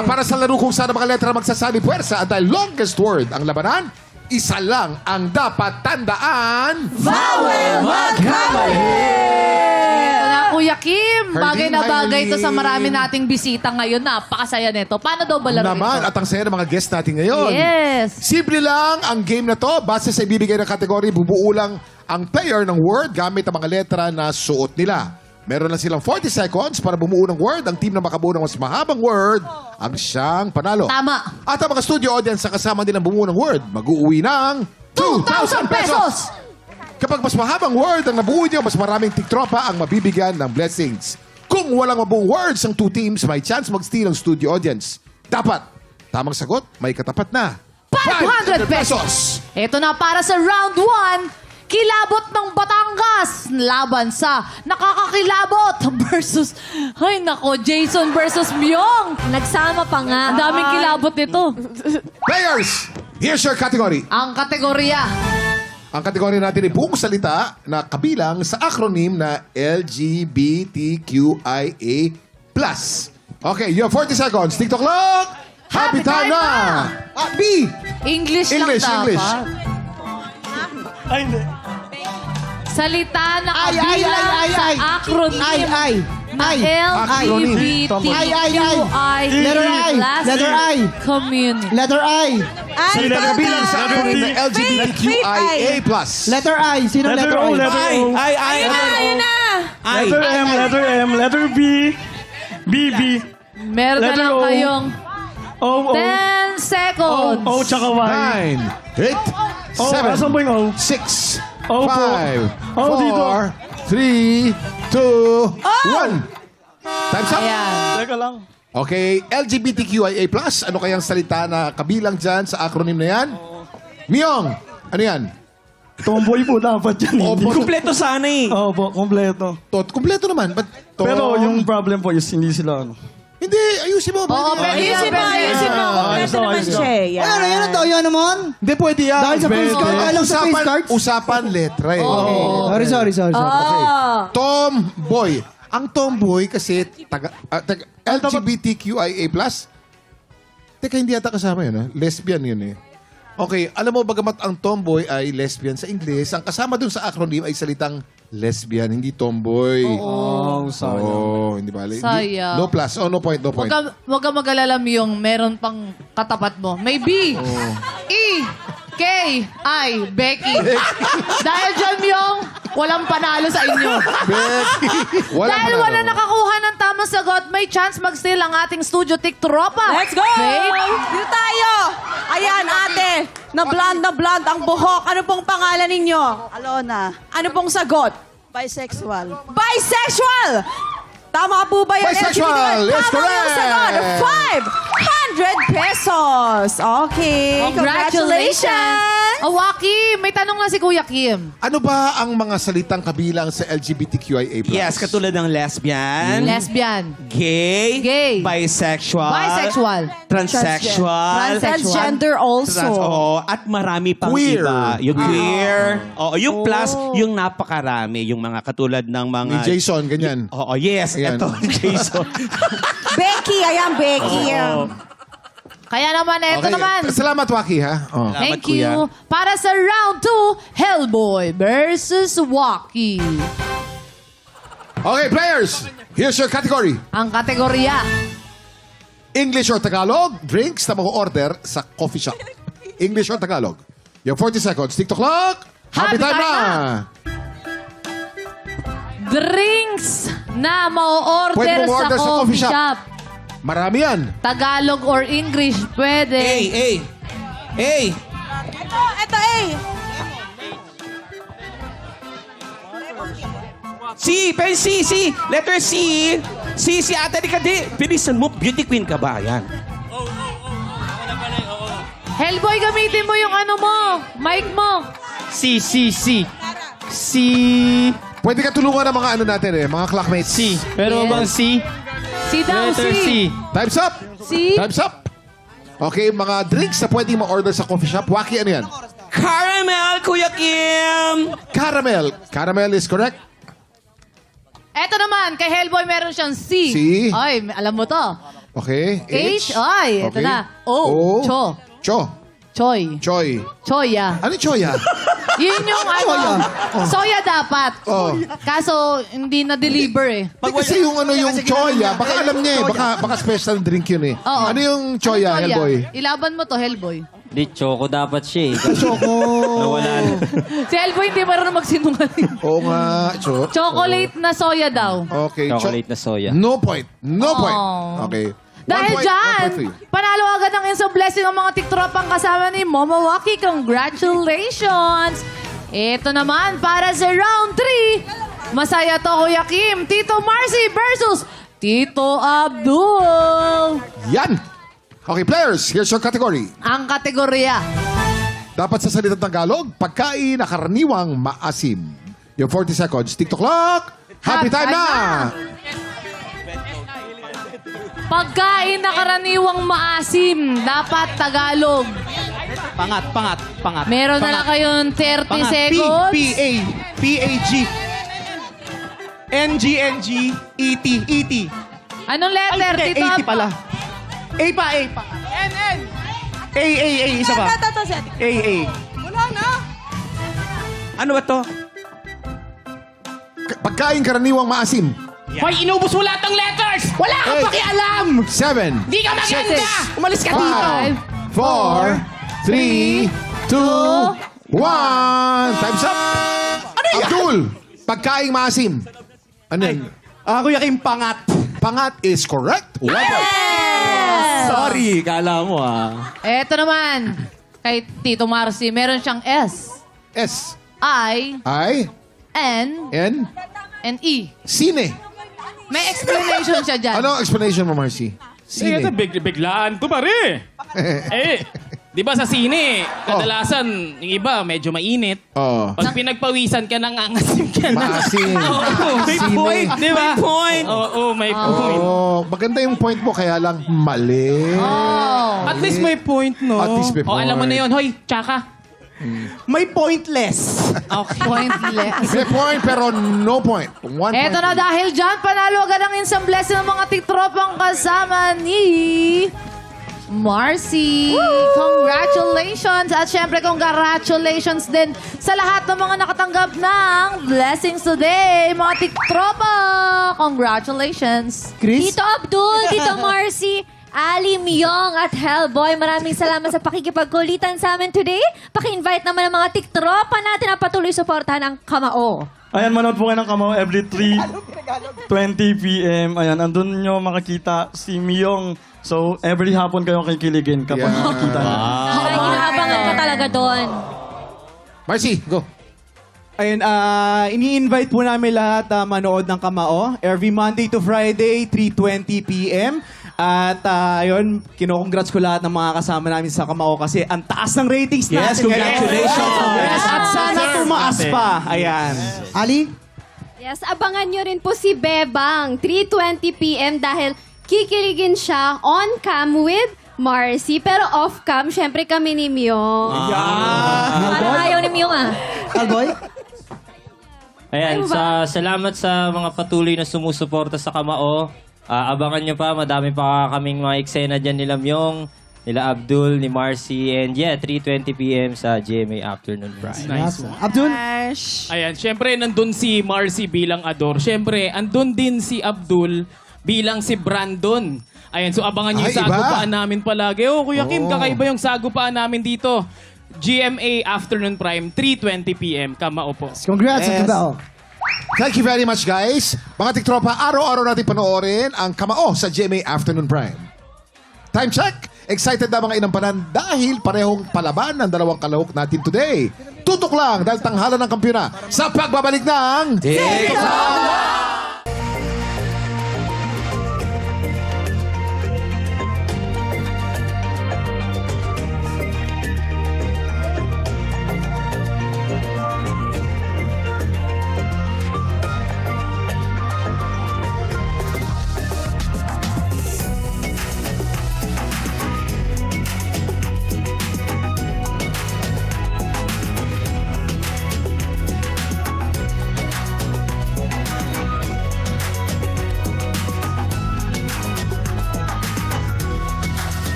Para sa laro kung saan ang mga letra magsasabi puwersa at dahil longest word ang labanan, isa lang ang dapat tandaan. Bawal magkamali! Ito na, Kuya Kim. Bagay na bagay ito sa Herlin. marami nating bisita ngayon. Napakasaya nito. Paano daw ba laro Naman, ito? at ang saya ng mga guest natin ngayon. Yes. Simple lang ang game na to. Base sa ibibigay na kategory, bubuo lang ang player ng word gamit ang mga letra na suot nila. Meron lang silang 40 seconds para bumuo ng word. Ang team na makabuo ng mas mahabang word ang siyang panalo. Tama. At ang mga studio audience sa kasama nilang bumuo ng word, mag-uwi ng 2,000 pesos! Kapag mas mahabang word ang nabuo niyo, mas maraming tiktropa ang mabibigyan ng blessings. Kung walang mabuong words ang two teams, may chance mag-steal ang studio audience. Dapat, tamang sagot, may katapat na 500 pesos! Ito na para sa round 1. Kilabot ng Batangas laban sa nakakakilabot versus, ay nako, Jason versus Myong. Nagsama pa nga. Ang daming kilabot nito. Players, here's your category. Ang kategorya. Ang kategory natin ay buong salita na kabilang sa acronym na LGBTQIA+. Okay, you have 40 seconds. TikTok clock! Happy time na! B! English lang English, dapat. English. Ay, hindi. Salita na kabilang sa acronym na LGBTQI Letter I. Letter I. community. Letter I. Sino na kabilang sa acronym na LGBTQIA+. Letter I. Sino Letter letter O, I? letter O. Letter M, letter M, letter B. B. Meron na Letter lang O. kayong O, O. 10 seconds. O, tsaka Y. 9, 8, 7, asan po yung O? 6, O po. 5, O dito. 4, 3, 2, 1. Time's up. Ayan. Teka lang. Okay, LGBTQIA+, ano kayang salita na kabilang dyan sa acronym na yan? Myong, ano yan? Tomboy po dapat yan. Opo. Hindi ko- Kompleto sana eh. Opo, kompleto. Kompleto naman. But, Pero yung problem po is hindi sila ano. Hindi, ayusin mo. Oo, Pwede. ayusin mo, ayusin mo. Kompleto naman siya. Ano yan ito? Yan naman. Hindi, pwede yan. Dahil sa face Pwede. card, alam sa face cards? Usapan letra eh. Sorry. Okay. Tomboy. Ang tomboy kasi LGBTQIA+. Teka, hindi yata kasama yun. Lesbian yun eh. Okay, alam mo, bagamat ang tomboy ay lesbian sa Ingles, ang kasama dun sa acronym ay salitang lesbian, hindi tomboy. Oh, sayang. Hindi ba? Sayang. No plus. Oh, no point, no point. Huwag ka mag-alala yung meron pang katapat mo. May B. E. K. I. Becky. Dahil dyan yung walang panalo sa inyo. Becky. Dahil wala nakakuha ng tamang sagot, may chance mag-steal ang ating studio tiktropa. Let's go! Faith? Dito tayo! Ayan, ate. Na blonde ang buhok. Ano pong pangalan ninyo? Alona, Ano pong sagot? bisexual. Bisexual! Tama po ba yan? Bisexual! Yes, Tama yung sagot. correct! 500 pesos. Okay. Congratulations! Oh, Waki, may tanong na si Kuya Kim. Ano ba ang mga salitang kabilang sa LGBTQIA+? Yes, katulad ng lesbian, Lesbian. gay, Gay. bisexual, Bisexual. transsexual, Transgender also. oo, at marami pang Queer. iba. Yung queer. Oo, yung plus, yung napakarami. Yung mga katulad ng mga... Ni Jason, ganyan. Oo, yes. Ayan. Ito, Jason. Becky, ayan, Becky. Kaya naman, eto naman. Salamat, Waki, ha? Oh. Thank Salamat, kuya. you. Para sa round 2, Hellboy versus Waki. Okay, players. Here's your category. Ang kategorya. English or Tagalog, drinks na mag-order sa coffee shop. English or Tagalog. You have 40 seconds. TikTok clock. Happy time na! Drinks na mau-order Pwede mo sa order coffee shop. Marami yan. Tagalog or English, pwede. Hey! Ito, C! Pen C! C! Letter C! C! Si ate, di ka di. Bilisan mo, beauty queen ka ba? Yan. Hellboy, gamitin mo yung ano mo, mic mo. C! Pwede ka tulungan ng mga ano natin mga classmates. C. Pero Yes. bang C? Si daw, Letter C. Time's up! Si? Time's up! Okay, mga drinks na pwedeng ma-order sa coffee shop. Waki, ano yan? Caramel, Kuya Kim! Caramel. Caramel is correct. Eto naman, kay Hellboy meron siyang C. C. Ay, alam mo to. Okay. H. Ay, eto Okay. na. O. Cho. Cho. Choy. Choy. Choya. Ano yung choya? Yun yung ano. Soya dapat. Oh. Kaso, hindi na-deliver eh. Kasi yung ano yung choya, baka alam niya eh. Baka special drink yun eh. Oo. Ano yung choya, Choya. Hellboy? Ilaban mo to, Hellboy. Di, choco dapat siya eh. Choco. Nawala na. Si Hellboy hindi marunong magsinungaling. Oo nga. Chocolate na soya daw. Okay. Chocolate na soya. No point. No point. Oh. Okay. Dahil 1 point, dyan, 1 point for you. panalo agad ang instant blessing ng mga tiktropang kasama ni Momowaki. Congratulations! Ito naman, para sa round 3, masaya to, Kuya Kim, Tito Marcy versus Tito Abdul. Yan. Okay, players, here's your category. Ang kategorya. Dapat sa salitang Tagalog, pagkain na karaniwang maasim. Yung 40 seconds. TikTok clock. Happy time na! Pagkain na karaniwang maasim, dapat Tagalog. Pangat. Meron na lang kayong 30 Pangat. seconds. P-A. P-A-G. N-G-N-G. E-T. E-T. Anong letter, Ay, Tito A-T Abdul? pala. A pa. N-N. A. Isa pa. A. Wala na. Ano ba to? Pagkain karaniwang maasim. Hoy, inubos mo lahat ng letters! Wala kang Eight. pakialam! 7, Di ka maganda! Umalis ka dito! 5, 4, 3, 2, 1. Time's up! Abdul, pagkain maasim. Ano yan? Kuya Kim, pangat. Pangat is correct. 1 point. Sorry, kala mo Eto naman, kay Tito Marcy, meron siyang S, S. I, I, N, N, and E. Sine. May explanation siya dyan. Ano ang explanation mo, Marcy? Sige, Sine. biglaan to pare. Di ba sa sine, kadalasan yung iba medyo mainit. Oh. Pag pinagpawisan ka, nangangasim ka na. Maasim. May Sine. point, di ba? May point. Oo, may point. Oh, maganda yung point mo, kaya lang mali. Oh. At least may point, no? At least may O, point. alam mo na yun. Hoy, tsaka. May pointless. Pointless. May point pero no point. 1 point. Eto na dahil dyan, panalo agad ang instant blessing ng mga tiktropang kasama ni Marcy. Congratulations! At syempre, congratulations din sa lahat ng mga nakatanggap ng blessings today. Mga tiktropa! Congratulations! Chris? Tito Abdul, Tito Marcy, Ali, Myong at Hellboy, maraming salamat sa pakikipagkulitan sa amin today. Paki-invite naman ang mga tiktropa natin na patuloy suportahan ang Kamao. Ayan, manood po kayo ng Kamao every 3:20 p.m. Ayan, andun nyo makakita si Myong. So, every hapon kayo kikiligin kapag Yeah. makikita nyo. Ay, inaabangan ka talaga doon. Marcy, go. Ayun, ini-invite po namin lahat manood ng Kamao every Monday to Friday, 3:20 p.m. At ayun, kino-congrats ko lahat ng mga kasama namin sa Kamao kasi ang taas ng ratings natin. Yes, congratulations. Yes, at sana tumaas pa. Ayan. Ali? Yes, abangan nyo rin po si Bebang, 3:20 p.m. dahil kikiligin siya on cam with Marcy. Pero off cam, syempre kami ni Myong. Parang ayaw ni Myong Alboy? Ayan, salamat sa mga patuloy na sumusuporta sa Kamao. Abangan nyo pa, madami pa kaming mga eksena dyan nila Myong, nila Abdul, ni Marcy, and 3:20 p.m. sa GMA Afternoon Prime. Nice. Abdul? Ayan, syempre nandun si Marcy bilang Ador. Syempre, andun din si Abdul bilang si Brandon. Ayan, so abangan niyo Ay, yung iba. sagupaan namin palagi. Oh, Kuya Kim, Oh. kakaiba yung sagupaan namin dito. GMA Afternoon Prime, 3:20 p.m. Kamao po. Congrats sa Tibao. Thank you very much, guys. Mga tiktropa, araw-araw natin panoorin ang Kamao sa GMA Afternoon Prime. Time check. Excited na mga inampanan dahil parehong palaban ng dalawang kalahok natin today. Tutok lang dahil tanghalan ng kampyona sa pagbabalik ng TikTok!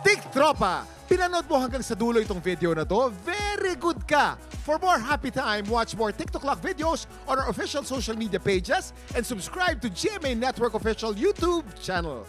TikTropa, pinanood mo hanggang sa dulo itong video na to? Very good ka! For more happy time, watch more TikTok Clock videos on our official social media pages and subscribe to GMA Network official YouTube channel.